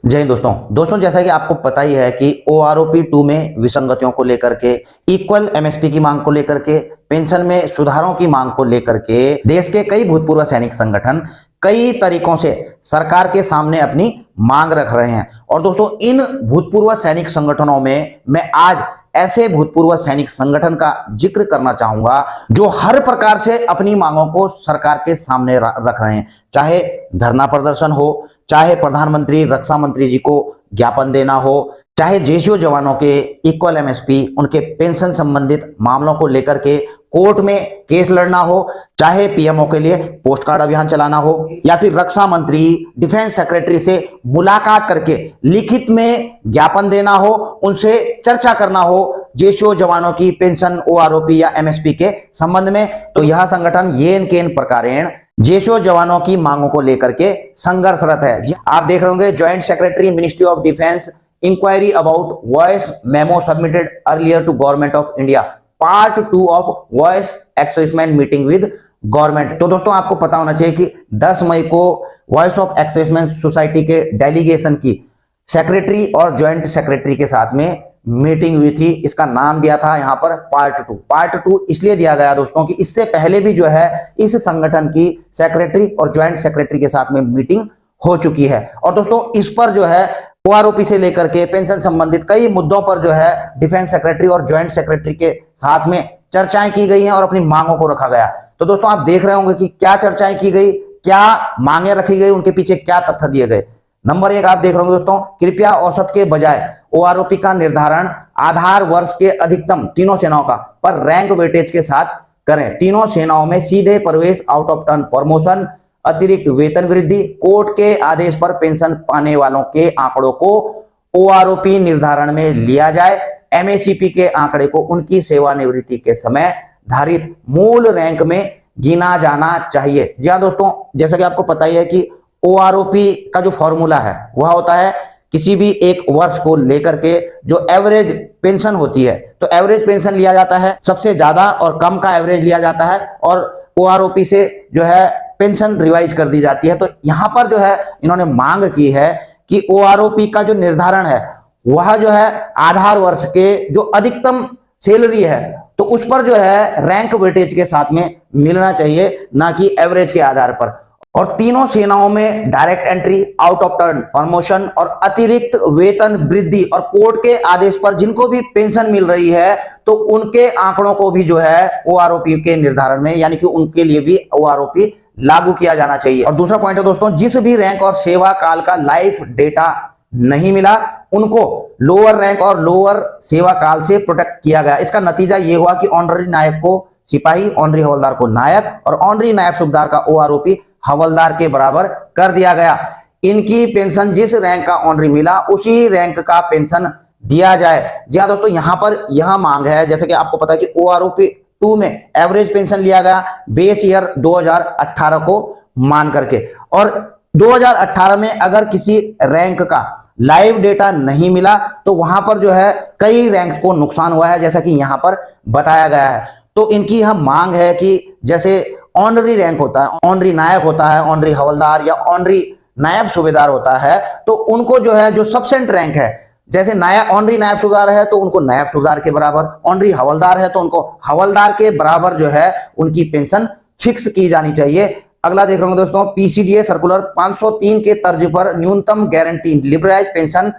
जय हिंद दोस्तों जैसा कि आपको पता ही है कि OROP 2 में विसंगतियों को लेकर के, इक्वल MSP की मांग को लेकर के, पेंशन में सुधारों की मांग को लेकर के देश के कई भूतपूर्व सैनिक संगठन कई तरीकों से सरकार के सामने अपनी मांग रख रहे हैं। और दोस्तों, इन भूतपूर्व सैनिक संगठनों में मैं आज ऐसे भूतपूर्व सैनिक संगठन का जिक्र करना चाहूंगा जो हर प्रकार से अपनी मांगों को सरकार के सामने रख रहे हैं। चाहे धरना प्रदर्शन हो, चाहे प्रधानमंत्री रक्षा मंत्री जी को ज्ञापन देना हो, चाहे जेसीओ जवानों के इक्वल MSP उनके पेंशन संबंधित मामलों को लेकर के कोर्ट में केस लड़ना हो, चाहे PMO के लिए पोस्ट कार्ड अभियान चलाना हो, या फिर रक्षा मंत्री डिफेंस सेक्रेटरी से मुलाकात करके लिखित में ज्ञापन देना हो, उनसे चर्चा करना हो जेसीओ जवानों की पेंशन OROP या MSP के संबंध में, तो यह संगठन येन केन प्रकारेण जेसीओ जवानों की मांगों को लेकर के संघर्षरत है। आप देख रहे होंगे, joint secretary ministry of defence inquiry about voice memo submitted earlier to government of India, part 2 of voice assessment meeting with government. तो दोस्तों, आपको पता होना चाहिए कि 10 मई को वॉइस ऑफ एक्सेसमेंट सोसाइटी के डेलीगेशन की सेक्रेटरी और ज्वाइंट सेक्रेटरी के साथ में मीटिंग हुई थी। इसका नाम दिया था यहाँ पर पार्ट 2 इसलिए दिया गया दोस्तों कि इससे पहले भी जो है इस संगठन की सेक्रेटरी और ज्वाइंट सेक्रेटरी के साथ में मीटिंग हो चुकी है। और दोस्तों, इस पर जो है OROP से लेकर के पेंशन संबंधित कई मुद्दों पर जो है डिफेंस सेक्रेटरी और ज्वाइंट सेक्रेटरी के साथ में चर्चाएं की गई हैं और अपनी मांगों को रखा गया। तो दोस्तों, आप देख रहे होंगे कि क्या चर्चाएं की गई, क्या मांगे रखी गई, उनके पीछे क्या तथ्य दिए गए। नंबर 1 आप देख रहे होंगे दोस्तों, कृपया औसत के बजाय OROP का निर्धारण आधार वर्ष के अधिकतम तीनों सेनाओं का पर रैंक वेटेज के साथ करें। तीनों सेनाओं में सीधे प्रवेश, आउट ऑफ टर्न प्रमोशन, अतिरिक्त वेतन वृद्धि, कोर्ट के आदेश पर पेंशन पाने वालों के आंकड़ों को OROP निर्धारण में लिया जाए। MACP के आंकड़े को उनकी सेवानिवृत्ति के समय धारित मूल रैंक में गिना जाना चाहिए। जी हाँ दोस्तों, जैसा कि आपको पता ही है कि OROP का जो फॉर्मूला है वह होता है किसी भी एक वर्ष को लेकर के जो एवरेज पेंशन होती है, तो एवरेज पेंशन लिया जाता है, सबसे ज्यादा और कम का एवरेज लिया जाता है और OROP से जो है पेंशन रिवाइज कर दी जाती है। तो यहां पर जो है इन्होंने मांग की है कि OROP का जो निर्धारण है वह जो है आधार वर्ष के जो अधिकतम सैलरी है तो उस पर जो है रैंक वेटेज के साथ में मिलना चाहिए, ना कि एवरेज के आधार पर। और तीनों सेनाओं में direct entry, out of turn promotion और अतिरिक्त वेतन वृद्धि और कोर्ट के आदेश पर जिनको भी पेंशन मिल रही है तो उनके आंकड़ों को भी जो है OROP के निर्धारण में, यानी कि उनके लिए भी OROP लागू किया जाना चाहिए। और दूसरा पॉइंट है दोस्तों, जिस भी रैंक और सेवा काल का लाइफ डेटा नहीं मिला उनको लोअर रैंक और लोअर सेवा काल से प्रोटेक्ट किया गया। इसका नतीजा यह हुआ कि ऑनरी नायक को सिपाही, ऑनरी हवलदार को नायक और ऑनरी नायब सूबेदार का OROP हवलदार के बराबर कर दिया गया। इनकी पेंशन जिस रैंक का ऑनरी मिला उसी रैंक का पेंशन दिया जाए। जी हाँ दोस्तों, यहां पर यह मांग है, जैसे कि आपको पता है कि OROP 2 में एवरेज पेंशन लिया गया बेस ईयर 2018 को मान करके, और 2018 में अगर किसी रैंक का लाइव डेटा नहीं मिला तो वहां पर जो है कई रैंक्स को नुकसान हुआ है, जैसा कि यहां पर बताया गया है। तो इनकी यह मांग है कि जैसे ऑनरी रैंक होता है, ऑनरी नायक होता है, ऑनरी हवलदार या ऑनरी नायब सूबेदार होता है, तो उनको जो है जो सबसेंट रैंक है, जैसे ऑनरी नायब सूबेदार है तो उनको नायब सूबेदार के बराबर, ऑनरी हवलदार है तो उनको हवलदार के बराबर जो है उनकी पेंशन फिक्स की जानी चाहिए। अगला देख रहे होंगे दोस्तों, PCDA सर्कुलर 503 के तर्ज पर न्यूनतम गारंटी लिबराइज पेंशन,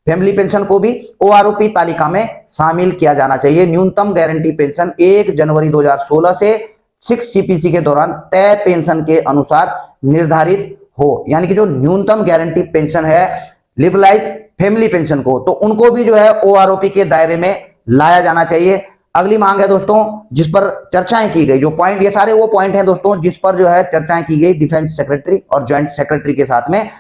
फैमिली पेंशन को भी OROP तालिका में शामिल किया जाना चाहिए। न्यूनतम गारंटी पेंशन 1 जनवरी 2016 से 6 CPC के दौरान तय पेंशन के अनुसार निर्धारित हो, यानी कि जो न्यूनतम गारंटी पेंशन है लिबरलाइज फैमिली पेंशन को, तो उनको भी जो है OROP के दायरे में लाया जाना चाहिए। अगली मांग है दोस्तों जिस पर चर्चाएं की गई, जो पॉइंट, ये सारे वो पॉइंट हैं दोस्तों जिस पर जो है चर्चाएं की गई डिफेंस सेक्रेटरी और ज्वाइंट सेक्रेटरी के साथ में।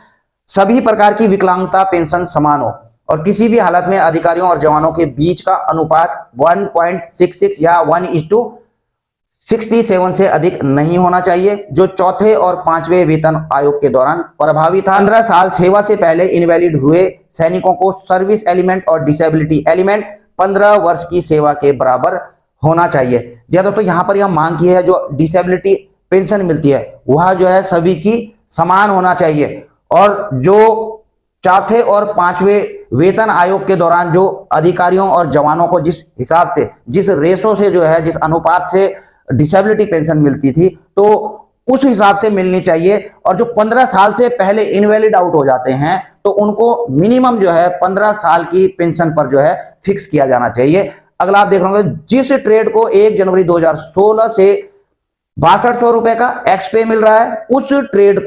सभी प्रकार की विकलांगता पेंशन समान हो और किसी भी हालत में अधिकारियों और जवानों के बीच का अनुपात 1.66 या 1:67 से अधिक नहीं होना चाहिए, जो चौथे और 5वें वेतन आयोग के दौरान प्रभावी था। 15 साल सेवा से पहले इनवैलिड हुए सैनिकों को सर्विस एलिमेंट और डिसेबिलिटी एलिमेंट 15 वर्ष की सेवा के बराबर होना चाहिए। जी दोस्तों, यहां पर यह मांग की है जो डिसेबिलिटी पेंशन मिलती है वह जो है सभी की समान होना चाहिए, और जो चौथे और पांचवें वेतन आयोग के दौरान जो अधिकारियों और जवानों को जिस हिसाब से, जिस रेशो से जो है, जिस अनुपात से डिसेबिलिटी पेंशन मिलती थी, तो उस हिसाब से मिलनी चाहिए। और जो 15 साल से पहले इनवैलिड आउट हो जाते हैं तो उनको मिनिमम जो है 15 साल की पेंशन पर जो है फिक्स किया जाना चाहिए। अगला आप देख रहे होंगे, जिस ट्रेड को 1 जनवरी 2016 से 6200 रुपए का एक्स पे मिल रहा है, उस ट्रेड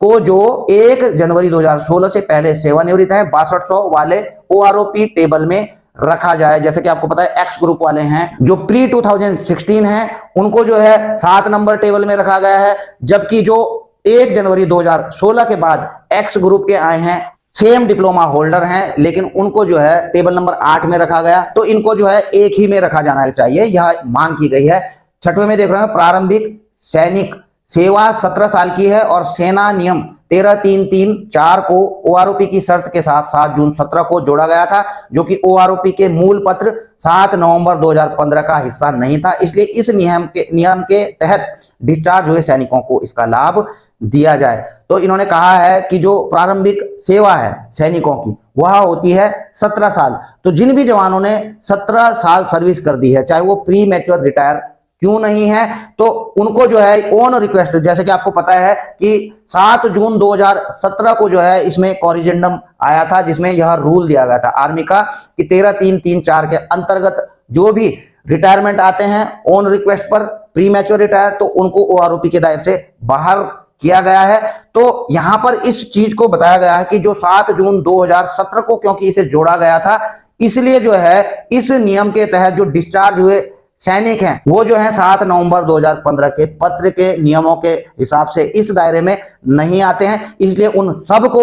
को जो 1 जनवरी 2016 से पहले सेवानिवृत्त है 6200 वाले ओआरओपी टेबल में रखा जाए। जैसे कि आपको पता है एक्स ग्रुप वाले हैं जो प्री 2016 हैं, उनको जो है 7 नंबर टेबल में रखा गया है, जबकि जो 1 जनवरी 2016 के बाद एक्स ग्रुप के आए हैं, सेम डिप्लोमा होल्डर हैं, लेकिन उनको जो है टेबल नंबर 8 में रखा गया, तो इनको जो है एक ही में रखा जाना चाहिए, यह मांग की गई है। छठवें में देख रहे हैं, प्रारंभिक सैनिक सेवा 17 साल की है और सेना नियम 13.3.3.4 को ओआरओपी की शर्त के साथ 7 जून 17 को जोड़ा गया था, जो कि ओआरओपी के मूल पत्र 7 नवंबर 2015 का हिस्सा नहीं था। इसलिए इस नियम के तहत डिस्चार्ज हुए सैनिकों को इसका लाभ दिया जाए। तो इन्होंने कहा है कि जो प्रारंभिक सेवा है सैनिकों की, वह होती है 17 साल। तो जिन भी जवानों ने 17 साल सर्विस कर दी है, चाहे वो प्री मैच्योर रिटायर क्यों नहीं है, तो उनको जो है ऑन रिक्वेस्ट, जैसे कि आपको पता है कि 7 जून 2017 को जो है इसमें कॉरिजेंडम आया था, जिसमें यह रूल दिया गया था आर्मी का कि 13.3.3.4 के अंतर्गत जो भी रिटायरमेंट आते हैं ऑन रिक्वेस्ट पर प्री मैच्योर रिटायर, तो उनको ओआरओपी के दायरे से बाहर किया गया है। तो यहां पर इस चीज को बताया गया है कि जो 7 जून 2017 को, क्योंकि इसे जोड़ा गया था, इसलिए जो है इस नियम के तहत जो डिस्चार्ज हुए सैनिक हैं वो जो है 7 नवंबर 2015 के पत्र के नियमों के हिसाब से इस दायरे में नहीं आते हैं। इसलिए उन सबको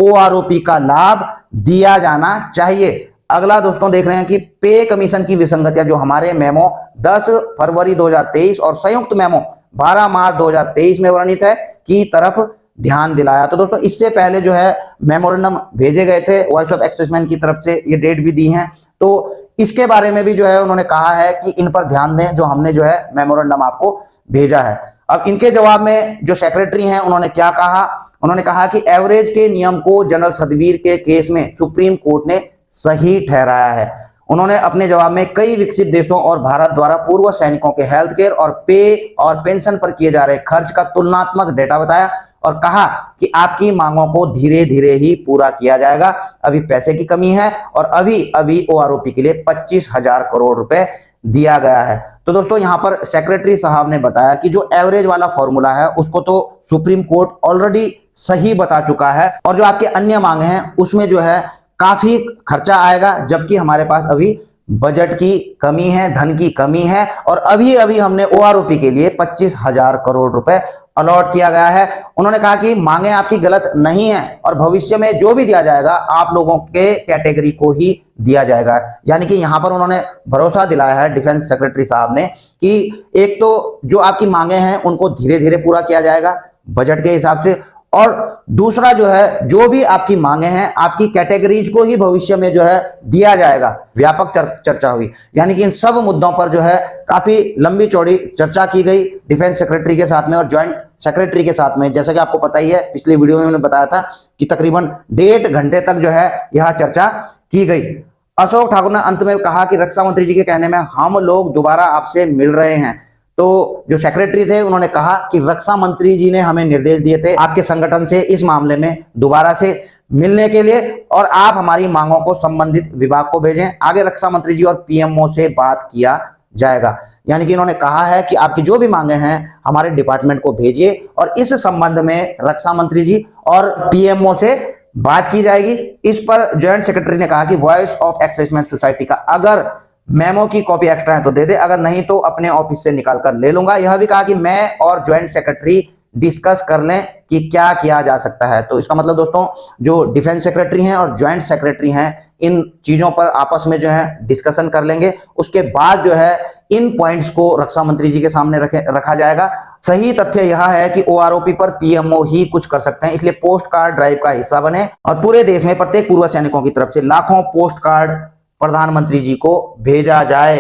ओआरओपी का लाभ दिया जाना चाहिए। अगला दोस्तों देख रहे हैं कि पे कमीशन की विसंगतियां जो हमारे मेमो 10 फरवरी 2023 और संयुक्त मेमो 12 मार्च 2023 में वर्णित है की तरफ ध्यान दिलाया। तो दोस्तों इससे पहले जो है मेमोरेंडम भेजे गए थे वॉइस ऑफ एक्सप्रेसमैन की तरफ से, ये डेट भी दी है, तो इसके बारे में भी जो है उन्होंने कहा है कि इन पर ध्यान दें जो हमने जो है मेमोरेंडम आपको भेजा है। अब इनके जवाब में जो सेक्रेटरी हैं उन्होंने क्या कहा, उन्होंने कहा कि एवरेज के नियम को जनरल सतवीर के केस में सुप्रीम कोर्ट ने सही ठहराया है। उन्होंने अपने जवाब में कई विकसित देशों और भारत द्वारा पूर्व सैनिकों के हेल्थ केयर और पे और पेंशन पर किए जा रहे खर्च का तुलनात्मक डेटा बताया और कहा कि आपकी मांगों को धीरे धीरे ही पूरा किया जाएगा, अभी पैसे की कमी है और अभी ओआरओपी के लिए 25,000 करोड़ रुपए दिया गया है। तो दोस्तों यहां पर सेक्रेटरी साहब ने बताया कि जो एवरेज वाला फॉर्मूला है उसको तो सुप्रीम कोर्ट ऑलरेडी सही बता चुका है और जो आपके अन्य मांगे हैं उसमें जो है काफी खर्चा आएगा, जबकि हमारे पास अभी बजट की कमी है, धन की कमी है और अभी हमने ओआरओपी के लिए 25,000 करोड़ रुपए अलॉट किया गया है। उन्होंने कहा कि मांगे आपकी गलत नहीं है और भविष्य में जो भी दिया जाएगा आप लोगों के कैटेगरी को ही दिया जाएगा। यानी कि यहां पर उन्होंने भरोसा दिलाया है डिफेंस सेक्रेटरी साहब ने कि एक तो जो आपकी मांगे हैं उनको धीरे धीरे पूरा किया जाएगा बजट के हिसाब से, और दूसरा जो है जो भी आपकी मांगे हैं आपकी कैटेगरीज को ही भविष्य में जो है दिया जाएगा। व्यापक चर्चा हुई, यानी कि इन सब मुद्दों पर जो है काफी लंबी चौड़ी चर्चा की गई डिफेंस सेक्रेटरी के साथ में और ज्वाइंट सेक्रेटरी के साथ में। जैसा कि आपको पता ही है, पिछली वीडियो में मैंने बताया था कि तकरीबन 1.5 घंटे तक जो है यह चर्चा की गई। अशोक ठाकुर ने अंत में कहा कि रक्षा मंत्री जी के कहने में हम लोग दोबारा आपसे मिल रहे हैं। तो जो सेक्रेटरी थे उन्होंने कहा कि रक्षा मंत्री जी ने हमें निर्देश दिए थे आपके संगठन से इस मामले में दोबारा से मिलने के लिए और आप हमारी मांगों को संबंधित विभाग को भेजें, आगे रक्षा मंत्री जी और पीएमओ से बात किया जाएगा। यानी कि इन्होंने कहा है कि आपकी जो भी मांगे हैं हमारे डिपार्टमेंट को भेजिए और इस संबंध में रक्षा मंत्री जी और पीएमओ से बात की जाएगी। इस पर ज्वाइंट सेक्रेटरी ने कहा कि वॉइस ऑफ एक्सप्रेसमैन सोसाइटी का अगर मेमो की कॉपी एक्स्ट्रा है तो दे दे, अगर नहीं तो अपने ऑफिस से निकाल कर ले लूंगा। यह भी कहा कि मैं और ज्वाइंट सेक्रेटरी डिस्कस कर लें कि क्या किया जा सकता है। तो इसका मतलब दोस्तों जो डिफेंस सेक्रेटरी हैं और ज्वाइंट सेक्रेटरी हैं इन चीजों पर आपस में जो है डिस्कशन कर लेंगे, उसके बाद जो है इन पॉइंट्स को रक्षा मंत्री जी के सामने रखा जाएगा। सही तथ्य यह है कि ओआरओपी पर पीएमओ ही कुछ कर सकते हैं, इसलिए पोस्ट कार्ड ड्राइव का हिस्सा बने और पूरे देश में प्रत्येक पूर्व सैनिकों की तरफ से लाखों पोस्ट कार्ड प्रधानमंत्री जी को भेजा जाए।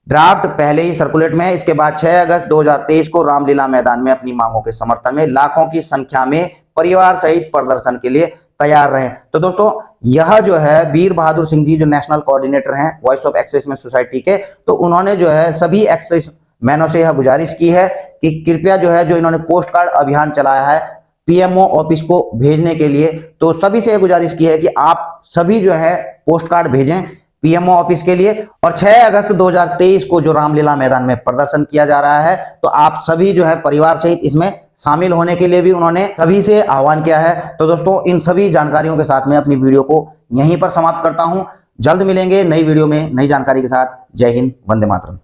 ड्राफ्ट पहले ही सर्कुलेट में है। इसके बाद 6 अगस्त 2023 को रामलीला मैदान में अपनी मांगों के समर्थन में लाखों की संख्या में परिवार सहित प्रदर्शन के लिए तैयार रहें। तो दोस्तों यह जो है वीर बहादुर सिंह जी जो नेशनल कोऑर्डिनेटर हैं वॉइस ऑफ एक्सेसमेंट सोसाइटी के, तो उन्होंने जो है सभी एक्सेस मैनों से यह गुजारिश की है कि कृपया जो है जो इन्होंने पोस्ट कार्ड अभियान चलाया है पीएमओ ऑफिस को भेजने के लिए, तो सभी से गुजारिश की है कि आप सभी जो है पोस्ट कार्ड भेजें पीएमओ ऑफिस के लिए। और 6 अगस्त 2023 को जो रामलीला मैदान में प्रदर्शन किया जा रहा है, तो आप सभी जो है परिवार सहित इसमें शामिल होने के लिए भी उन्होंने सभी से आह्वान किया है। तो दोस्तों इन सभी जानकारियों के साथ मैं अपनी वीडियो को यहीं पर समाप्त करता हूं। जल्द मिलेंगे नई वीडियो में नई जानकारी के साथ। जय हिंद, वंदे मातरम।